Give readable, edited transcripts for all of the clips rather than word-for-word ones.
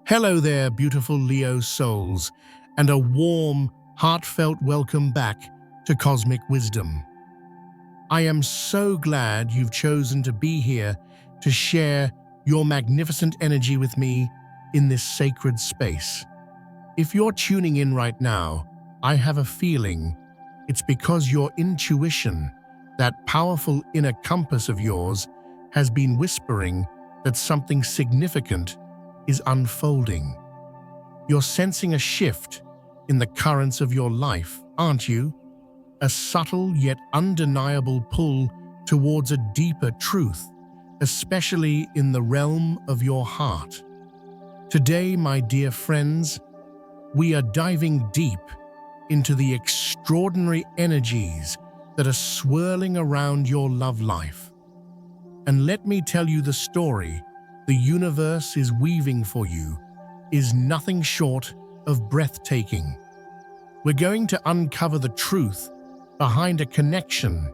Hello there, beautiful Leo souls, and a warm, heartfelt welcome back to Cosmic Wisdom. I am so glad you've chosen to be here to share your magnificent energy with me in this sacred space. If you're tuning in right now, I have a feeling it's because your intuition, that powerful inner compass of yours, has been whispering that something significant is unfolding. You're sensing a shift in the currents of your life, aren't you? A subtle yet undeniable pull towards a deeper truth, especially in the realm of your heart. Today, my dear friends, we are diving deep into the extraordinary energies that are swirling around your love life. And let me tell you, the story the universe is weaving for you is nothing short of breathtaking. We're going to uncover the truth behind a connection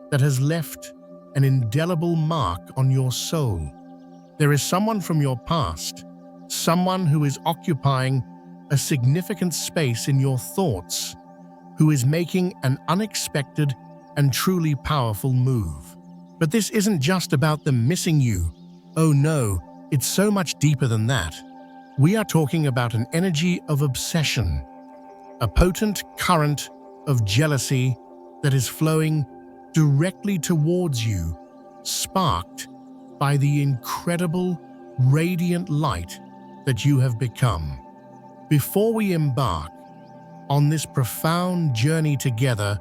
that has left an indelible mark on your soul. There is someone from your past, someone who is occupying a significant space in your thoughts, who is making an unexpected and truly powerful move. But this isn't just about them missing you. Oh no, it's so much deeper than that. We are talking about an energy of obsession, a potent current of jealousy that is flowing directly towards you, sparked by the incredible, radiant light that you have become. Before we embark on this profound journey together,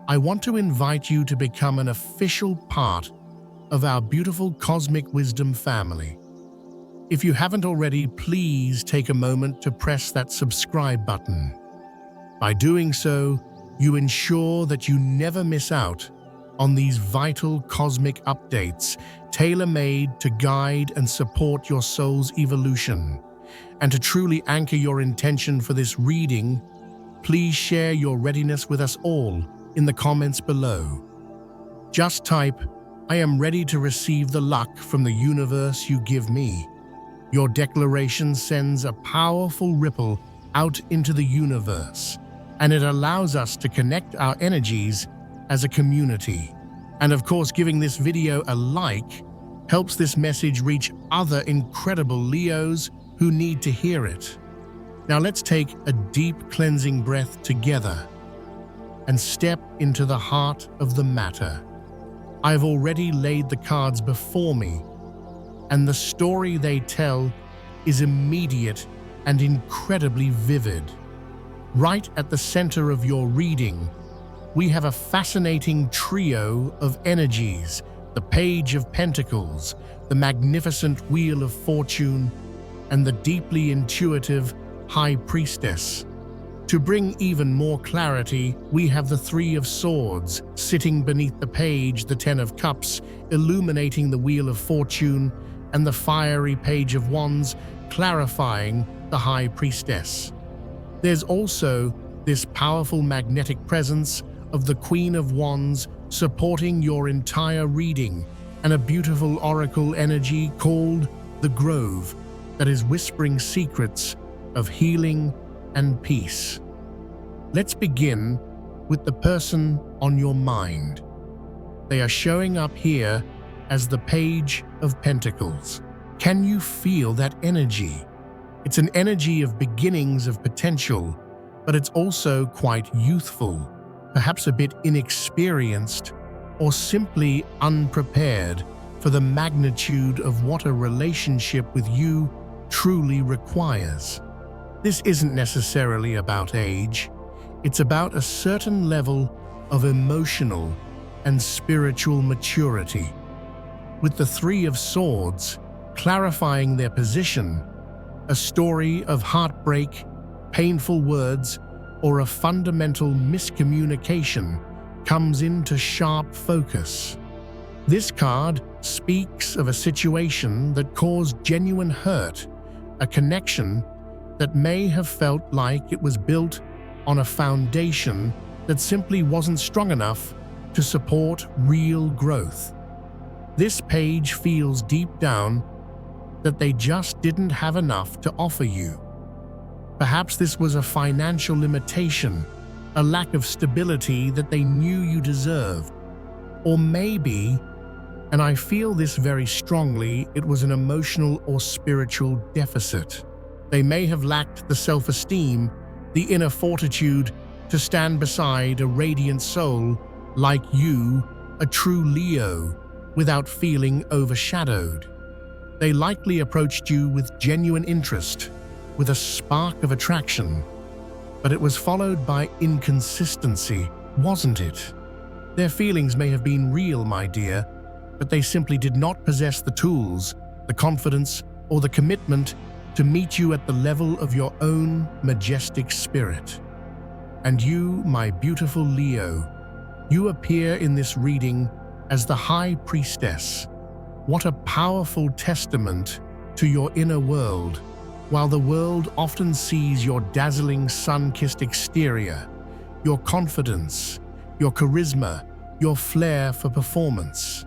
I want to invite you to become an official part of our beautiful Cosmic Wisdom family. If you haven't already, please take a moment to press that subscribe button. By doing so, you ensure that you never miss out on these vital cosmic updates, tailor-made to guide and support your soul's evolution. And to truly anchor your intention for this reading, please share your readiness with us all in the comments below. Just type, "I am ready to receive the luck from the universe you give me." Your declaration sends a powerful ripple out into the universe, and it allows us to connect our energies as a community. And of course, giving this video a like helps this message reach other incredible Leos who need to hear it. Now let's take a deep cleansing breath together and step into the heart of the matter. I've already laid the cards before me, and the story they tell is immediate and incredibly vivid. Right at the center of your reading, we have a fascinating trio of energies: the Page of Pentacles, the magnificent Wheel of Fortune, and the deeply intuitive High Priestess. To bring even more clarity, we have the Three of Swords sitting beneath the page, the Ten of Cups illuminating the Wheel of Fortune, and the fiery Page of Wands clarifying the High Priestess. There's also this powerful magnetic presence of the Queen of Wands supporting your entire reading, and a beautiful oracle energy called the Grove that is whispering secrets of healing and peace. Let's begin with the person on your mind. They are showing up here as the Page of Pentacles. Can you feel that energy? It's an energy of beginnings, of potential, but it's also quite youthful, perhaps a bit inexperienced, or simply unprepared for the magnitude of what a relationship with you truly requires. This isn't necessarily about age. It's about a certain level of emotional and spiritual maturity. With the Three of Swords clarifying their position, a story of heartbreak, painful words, or a fundamental miscommunication comes into sharp focus. This card speaks of a situation that caused genuine hurt, a connection that may have felt like it was built on a foundation that simply wasn't strong enough to support real growth. This page feels deep down that they just didn't have enough to offer you. Perhaps this was a financial limitation, a lack of stability that they knew you deserved. Or maybe, and I feel this very strongly, it was an emotional or spiritual deficit. They may have lacked the self-esteem, the inner fortitude to stand beside a radiant soul like you, a true Leo, without feeling overshadowed. They likely approached you with genuine interest, with a spark of attraction, but it was followed by inconsistency, wasn't it? Their feelings may have been real, my dear, but they simply did not possess the tools, the confidence, or the commitment to meet you at the level of your own majestic spirit. And you, my beautiful Leo, you appear in this reading as the High Priestess. What a powerful testament to your inner world. While the world often sees your dazzling sun-kissed exterior, your confidence, your charisma, your flair for performance,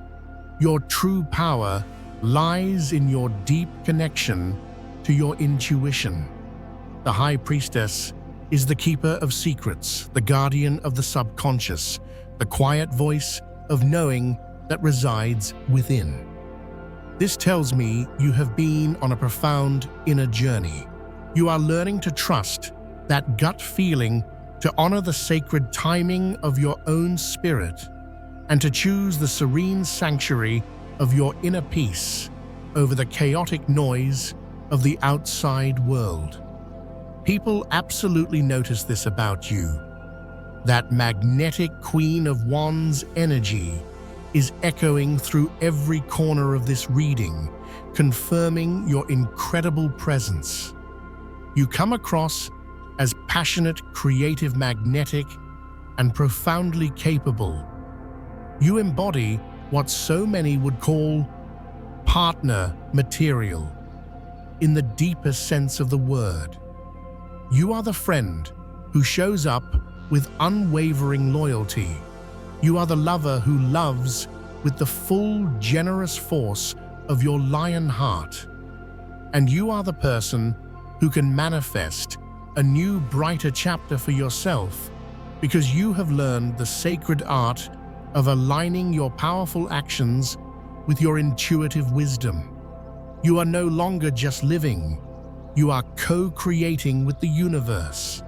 your true power lies in your deep connection to your intuition. The High Priestess is the keeper of secrets, the guardian of the subconscious, the quiet voice of knowing that resides within. This tells me you have been on a profound inner journey. You are learning to trust that gut feeling, to honor the sacred timing of your own spirit, and to choose the serene sanctuary of your inner peace over the chaotic noise of the outside world. People absolutely notice this about you. That magnetic Queen of Wands energy is echoing through every corner of this reading, confirming your incredible presence. You come across as passionate, creative, magnetic, and profoundly capable. You embody what so many would call partner material, in the deepest sense of the word. You are the friend who shows up with unwavering loyalty. You are the lover who loves with the full, generous force of your lion heart. And you are the person who can manifest a new, brighter chapter for yourself because you have learned the sacred art of aligning your powerful actions with your intuitive wisdom. You are no longer just living, you are co-creating with the universe.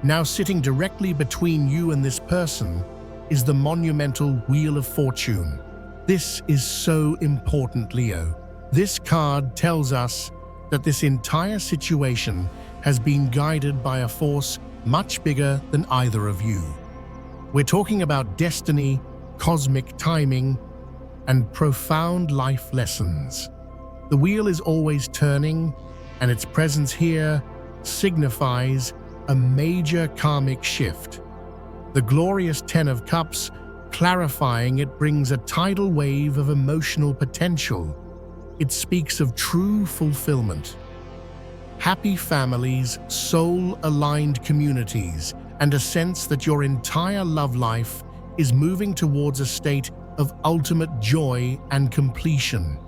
Now sitting directly between you and this person is the monumental Wheel of Fortune. This is so important, Leo. This card tells us that this entire situation has been guided by a force much bigger than either of you. We're talking about destiny, cosmic timing, and profound life lessons. The wheel is always turning, and its presence here signifies a major karmic shift. The glorious Ten of Cups, clarifying it, brings a tidal wave of emotional potential. It speaks of true fulfillment. Happy families, soul-aligned communities, and a sense that your entire love life is moving towards a state of ultimate joy and completion.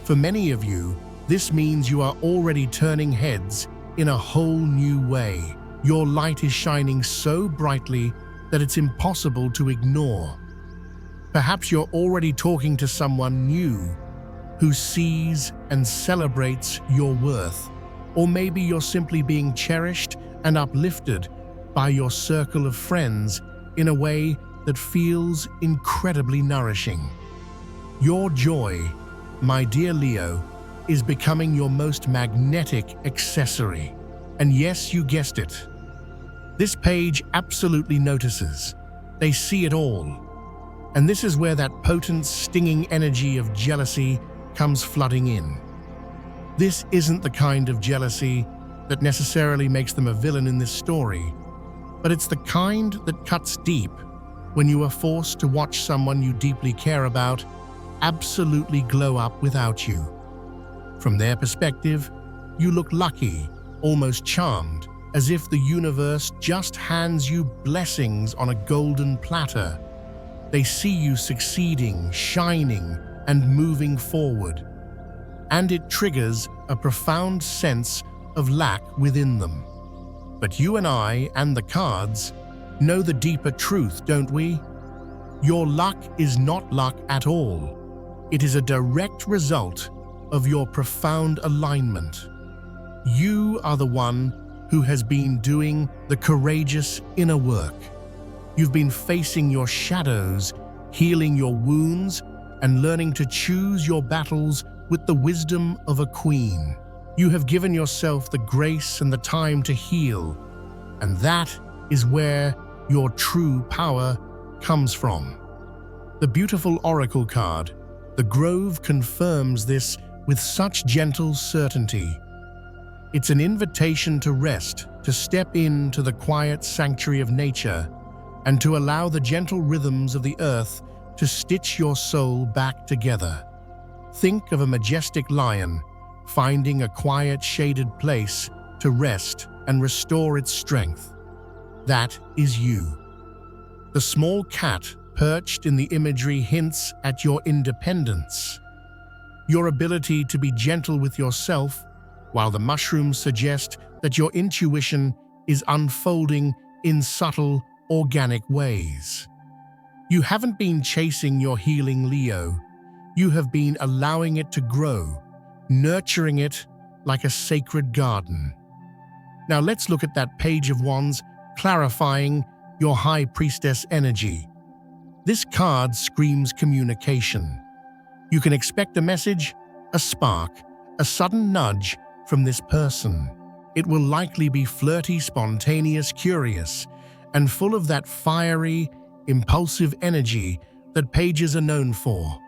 For many of you, this means you are already turning heads in a whole new way. Your light is shining so brightly that it's impossible to ignore. Perhaps you're already talking to someone new who sees and celebrates your worth. Or maybe you're simply being cherished and uplifted by your circle of friends in a way that feels incredibly nourishing. Your joy, my dear Leo, is becoming your most magnetic accessory. And yes, you guessed it. This page absolutely notices. They see it all. And this is where that potent, stinging energy of jealousy comes flooding in. This isn't the kind of jealousy that necessarily makes them a villain in this story, but it's the kind that cuts deep when you are forced to watch someone you deeply care about absolutely glow up without you. From their perspective, you look lucky, almost charmed, as if the universe just hands you blessings on a golden platter. They see you succeeding, shining, and moving forward. and it triggers a profound sense of lack within them. But you and I and the cards know the deeper truth, don't we? Your luck is not luck at all. It is a direct result of your profound alignment. You are the one who has been doing the courageous inner work. You've been facing your shadows, healing your wounds, and learning to choose your battles with the wisdom of a queen. You have given yourself the grace and the time to heal, and that is where your true power comes from. The beautiful oracle card, the Grove, confirms this with such gentle certainty. It's an invitation to rest, to step into the quiet sanctuary of nature, and to allow the gentle rhythms of the earth to stitch your soul back together. Think of a majestic lion finding a quiet, shaded place to rest and restore its strength. That is you. The small cat perched in the imagery hints at your independence, your ability to be gentle with yourself, while the mushrooms suggest that your intuition is unfolding in subtle, organic ways. You haven't been chasing your healing, Leo. You have been allowing it to grow, nurturing it like a sacred garden. Now let's look at that Page of Wands, clarifying your High Priestess energy. This card screams communication. You can expect a message, a spark, a sudden nudge from this person. It will likely be flirty, spontaneous, curious, and full of that fiery, impulsive energy that pages are known for.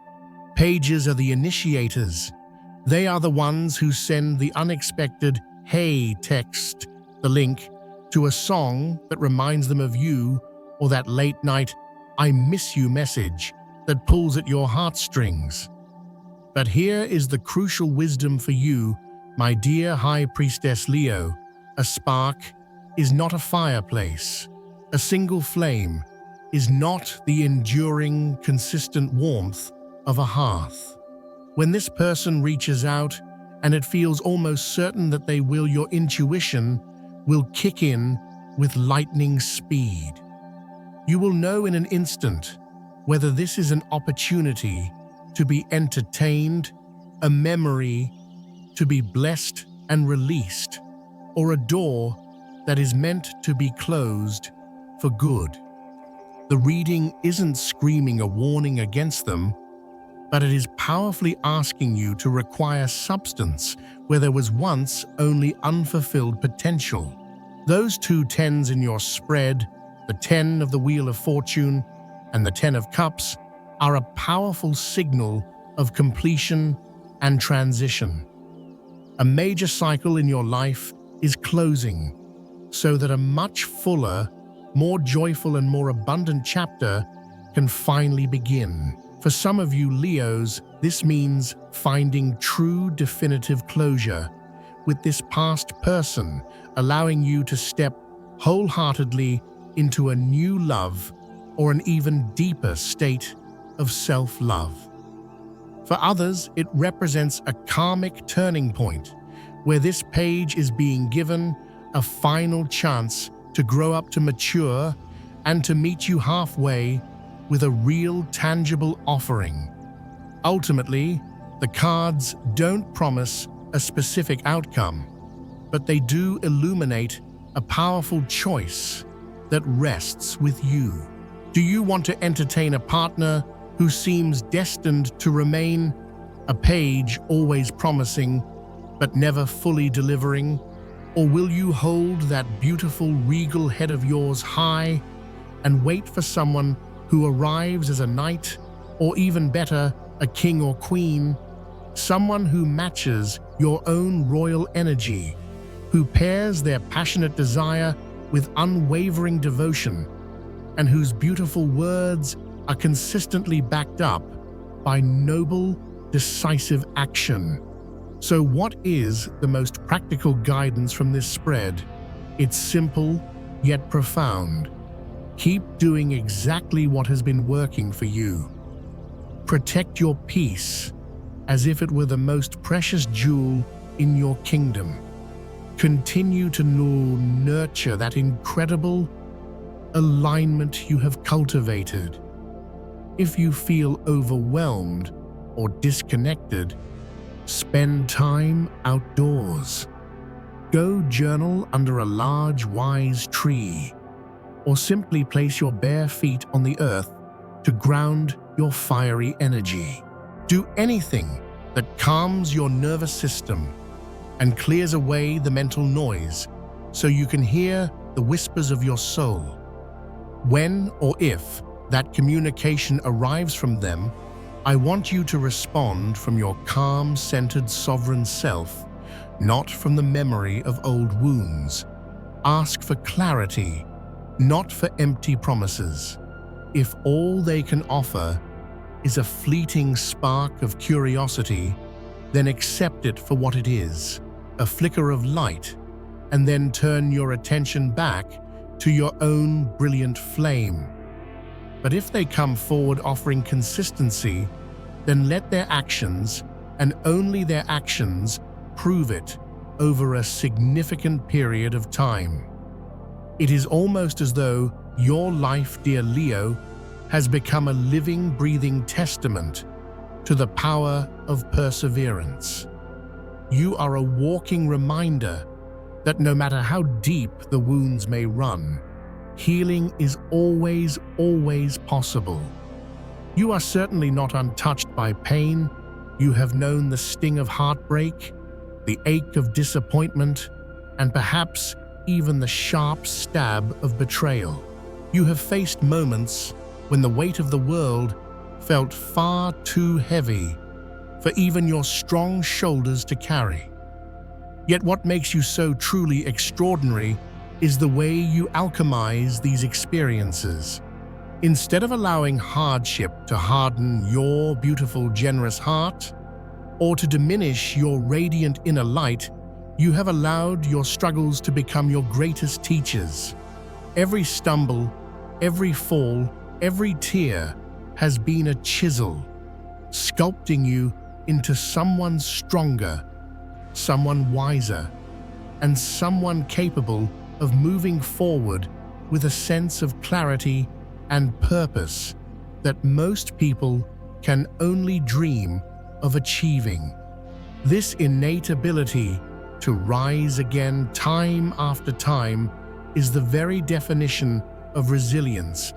Pages are the initiators. They are the ones who send the unexpected "hey" text, the link to a song that reminds them of you, or that late-night "I miss you" message that pulls at your heartstrings. But here is the crucial wisdom for you, my dear High Priestess Leo. A spark is not a fireplace. A single flame is not the enduring, consistent warmth of a hearth. When this person reaches out, and it feels almost certain that they will, your intuition will kick in with lightning speed. You will know in an instant whether this is an opportunity to be entertained, a memory to be blessed and released, or a door that is meant to be closed for good. The reading isn't screaming a warning against them, but it is powerfully asking you to require substance where there was once only unfulfilled potential. Those two tens in your spread, the 10 of the Wheel of Fortune and the 10 of Cups, are a powerful signal of completion and transition. A major cycle in your life is closing, so that a much fuller, more joyful and more abundant chapter can finally begin. For some of you Leos, this means finding true definitive closure with this past person, allowing you to step wholeheartedly into a new love or an even deeper state of self-love. For others, it represents a karmic turning point, where this page is being given a final chance to grow up, to mature, and to meet you halfway with a real, tangible offering. Ultimately, the cards don't promise a specific outcome, but they do illuminate a powerful choice that rests with you. Do you want to entertain a partner who seems destined to remain a page, always promising but never fully delivering? Or will you hold that beautiful, regal head of yours high and wait for someone who arrives as a knight, or even better, a king or queen, someone who matches your own royal energy, who pairs their passionate desire with unwavering devotion, and whose beautiful words are consistently backed up by noble, decisive action? So what is the most practical guidance from this spread? It's simple, yet profound. Keep doing exactly what has been working for you. Protect your peace. as if it were the most precious jewel in your kingdom. Continue to nurture that incredible alignment you have cultivated. If you feel overwhelmed or disconnected, spend time outdoors. Go journal under a large, wise tree, or simply place your bare feet on the earth to ground your fiery energy. Do anything that calms your nervous system and clears away the mental noise so you can hear the whispers of your soul. When or if that communication arrives from them, I want you to respond from your calm, centered, sovereign self, not from the memory of old wounds. Ask for clarity, not for empty promises. If all they can offer is a fleeting spark of curiosity, then accept it for what it is, a flicker of light, and then turn your attention back to your own brilliant flame. But if they come forward offering consistency, then let their actions, and only their actions, prove it over a significant period of time. It is almost as though your life, dear Leo, has become a living, breathing testament to the power of perseverance. You are a walking reminder that no matter how deep the wounds may run, healing is always, always possible. You are certainly not untouched by pain. You have known the sting of heartbreak, the ache of disappointment, and perhaps even the sharp stab of betrayal. You have faced moments when the weight of the world felt far too heavy for even your strong shoulders to carry. Yet what makes you so truly extraordinary is the way you alchemize these experiences. Instead of allowing hardship to harden your beautiful, generous heart, or to diminish your radiant inner light, you have allowed your struggles to become your greatest teachers. Every stumble, every fall, every tear has been a chisel, sculpting you into someone stronger, someone wiser, and someone capable of moving forward with a sense of clarity and purpose that most people can only dream of achieving. This innate ability to rise again time after time is the very definition of resilience,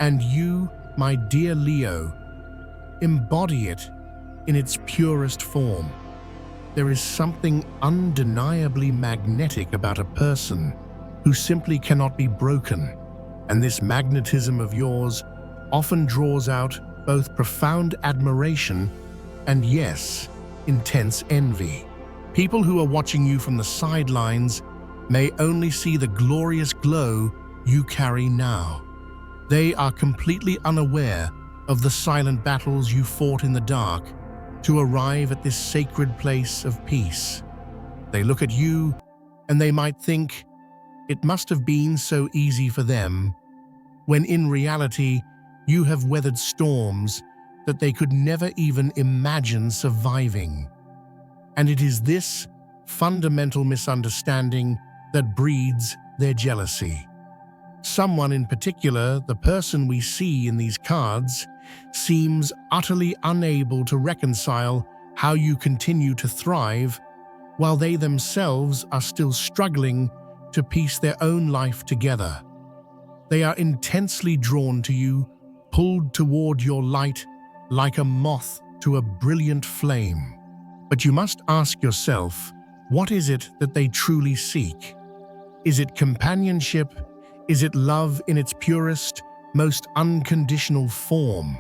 and you, my dear Leo, embody it in its purest form. There is something undeniably magnetic about a person who simply cannot be broken, and this magnetism of yours often draws out both profound admiration and, yes, intense envy. People who are watching you from the sidelines may only see the glorious glow you carry now. They are completely unaware of the silent battles you fought in the dark to arrive at this sacred place of peace. They look at you and they might think it must have been so easy for them, when in reality you have weathered storms that they could never even imagine surviving. And it is this fundamental misunderstanding that breeds their jealousy. Someone in particular, the person we see in these cards, seems utterly unable to reconcile how you continue to thrive while they themselves are still struggling to piece their own life together. They are intensely drawn to you, pulled toward your light like a moth to a brilliant flame. But you must ask yourself, what is it that they truly seek? Is it companionship? Is it love in its purest, most unconditional form?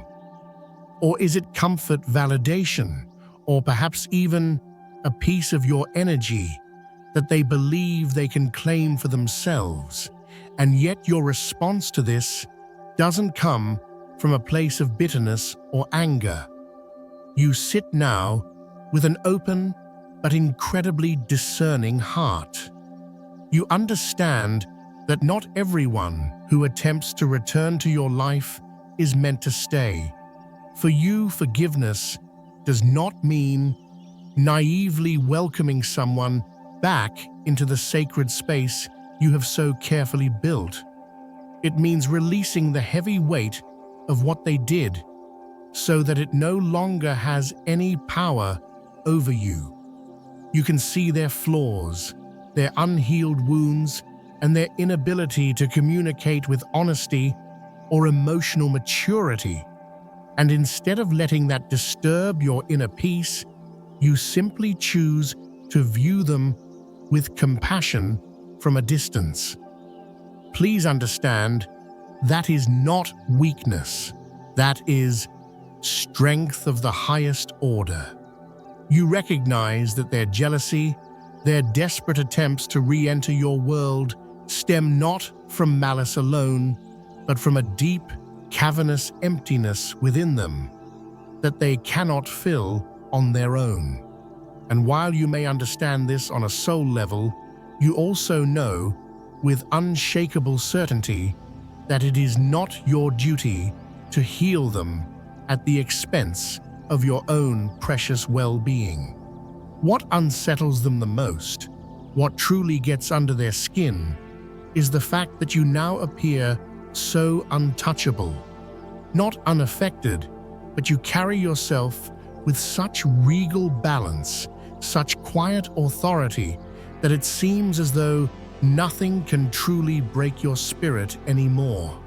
Or is it comfort, validation, or perhaps even a piece of your energy that they believe they can claim for themselves? And yet your response to this doesn't come from a place of bitterness or anger. You sit now with an open but incredibly discerning heart. You understand that not everyone who attempts to return to your life is meant to stay. For you, forgiveness does not mean naively welcoming someone back into the sacred space you have so carefully built. It means releasing the heavy weight of what they did so that it no longer has any power over you. You can see their flaws, their unhealed wounds, and their inability to communicate with honesty or emotional maturity. And instead of letting that disturb your inner peace, you simply choose to view them with compassion from a distance. Please understand, that is not weakness. That is strength of the highest order. You recognize that their jealousy, their desperate attempts to re-enter your world stem not from malice alone, but from a deep, cavernous emptiness within them that they cannot fill on their own. And while you may understand this on a soul level, you also know with unshakable certainty that it is not your duty to heal them at the expense of your own precious well-being. What unsettles them the most, what truly gets under their skin, is the fact that you now appear so untouchable, not unaffected, but you carry yourself with such regal balance, such quiet authority, that it seems as though nothing can truly break your spirit anymore.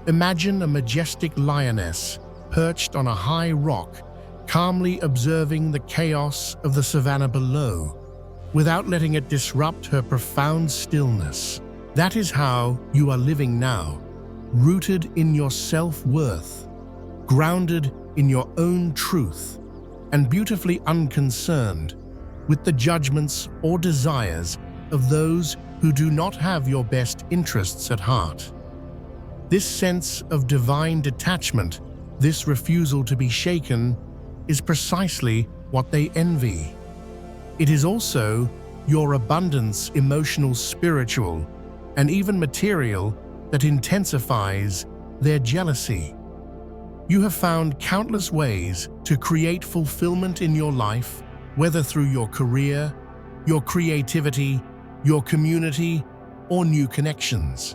Imagine a majestic lioness perched on a high rock, calmly observing the chaos of the savannah below, without letting it disrupt her profound stillness. That is how you are living now, rooted in your self-worth, grounded in your own truth, and beautifully unconcerned with the judgments or desires of those who do not have your best interests at heart. This sense of divine detachment, this refusal to be shaken, is precisely what they envy. It is also your abundance, emotional, spiritual, and even material, that intensifies their jealousy. You have found countless ways to create fulfillment in your life, whether through your career, your creativity, your community, or new connections.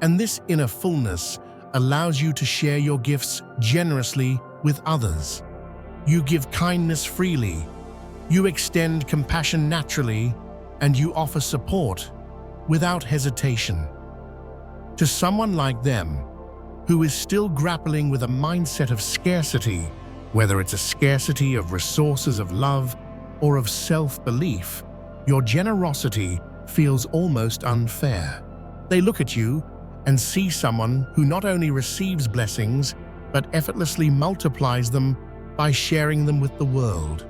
And this inner fullness allows you to share your gifts generously with others. You give kindness freely, you extend compassion naturally, and you offer support without hesitation. To someone like them, who is still grappling with a mindset of scarcity, whether it's a scarcity of resources of love or of self-belief, your generosity feels almost unfair. They look at you and see someone who not only receives blessings, but effortlessly multiplies them by sharing them with the world.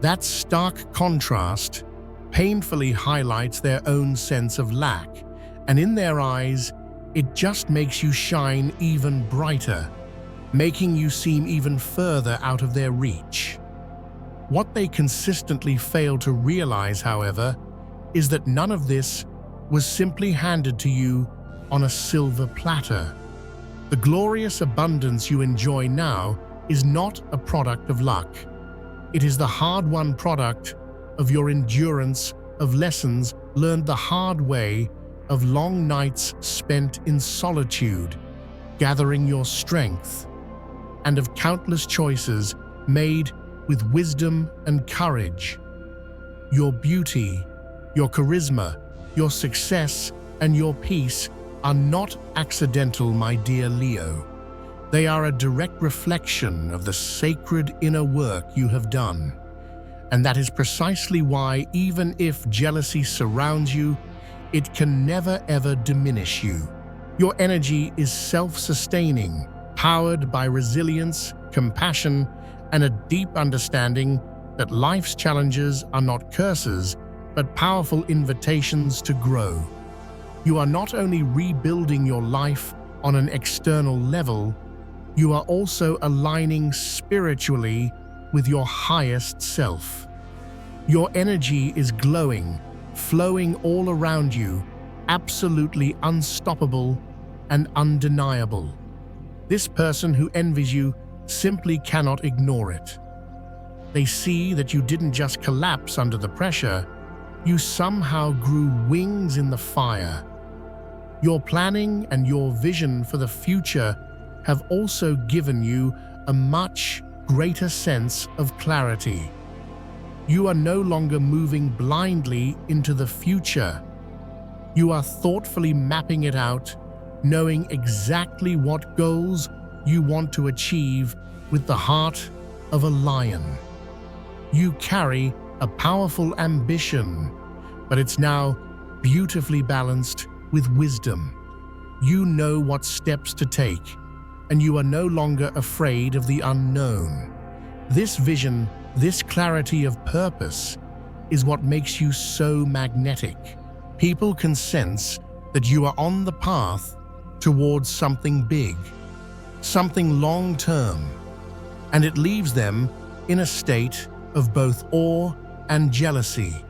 That stark contrast painfully highlights their own sense of lack, and in their eyes, it just makes you shine even brighter, making you seem even further out of their reach. What they consistently fail to realize, however, is that none of this was simply handed to you on a silver platter. The glorious abundance you enjoy now is not a product of luck. It is the hard-won product of your endurance, of lessons learned the hard way, of long nights spent in solitude, gathering your strength, and of countless choices made with wisdom and courage. Your beauty, your charisma, your success, and your peace are not accidental, my dear Leo. They are a direct reflection of the sacred inner work you have done. And that is precisely why, even if jealousy surrounds you, it can never ever diminish you. Your energy is self-sustaining, powered by resilience, compassion, and a deep understanding that life's challenges are not curses, but powerful invitations to grow. You are not only rebuilding your life on an external level, you are also aligning spiritually with your highest self. Your energy is glowing, flowing all around you, absolutely unstoppable and undeniable. This person who envies you simply cannot ignore it. They see that you didn't just collapse under the pressure, you somehow grew wings in the fire. Your planning and your vision for the future have also given you a much greater sense of clarity. You are no longer moving blindly into the future. You are thoughtfully mapping it out, knowing exactly what goals you want to achieve with the heart of a lion. You carry a powerful ambition, but it's now beautifully balanced with wisdom. You know what steps to take, and you are no longer afraid of the unknown. This vision, this clarity of purpose, is what makes you so magnetic. People can sense that you are on the path towards something big, something long-term, and it leaves them in a state of both awe and jealousy.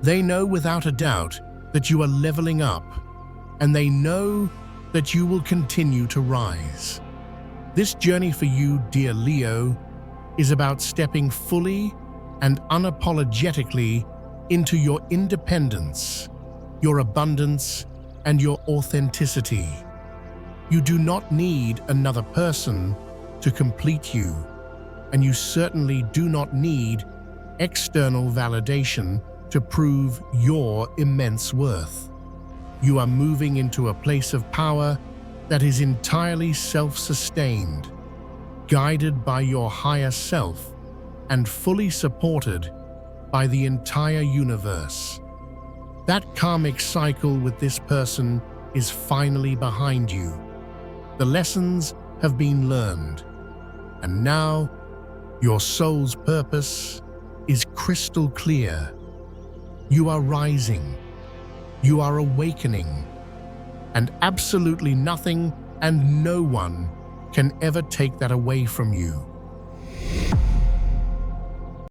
They know without a doubt that you are leveling up, and they know that you will continue to rise. This journey for you, dear Leo, is about stepping fully and unapologetically into your independence, your abundance, and your authenticity. You do not need another person to complete you, and you certainly do not need external validation to prove your immense worth. You are moving into a place of power that is entirely self-sustained, guided by your higher self, and fully supported by the entire universe. That karmic cycle with this person is finally behind you. The lessons have been learned, and now your soul's purpose is crystal clear. You are rising, you are awakening, and absolutely nothing and no one can ever take that away from you.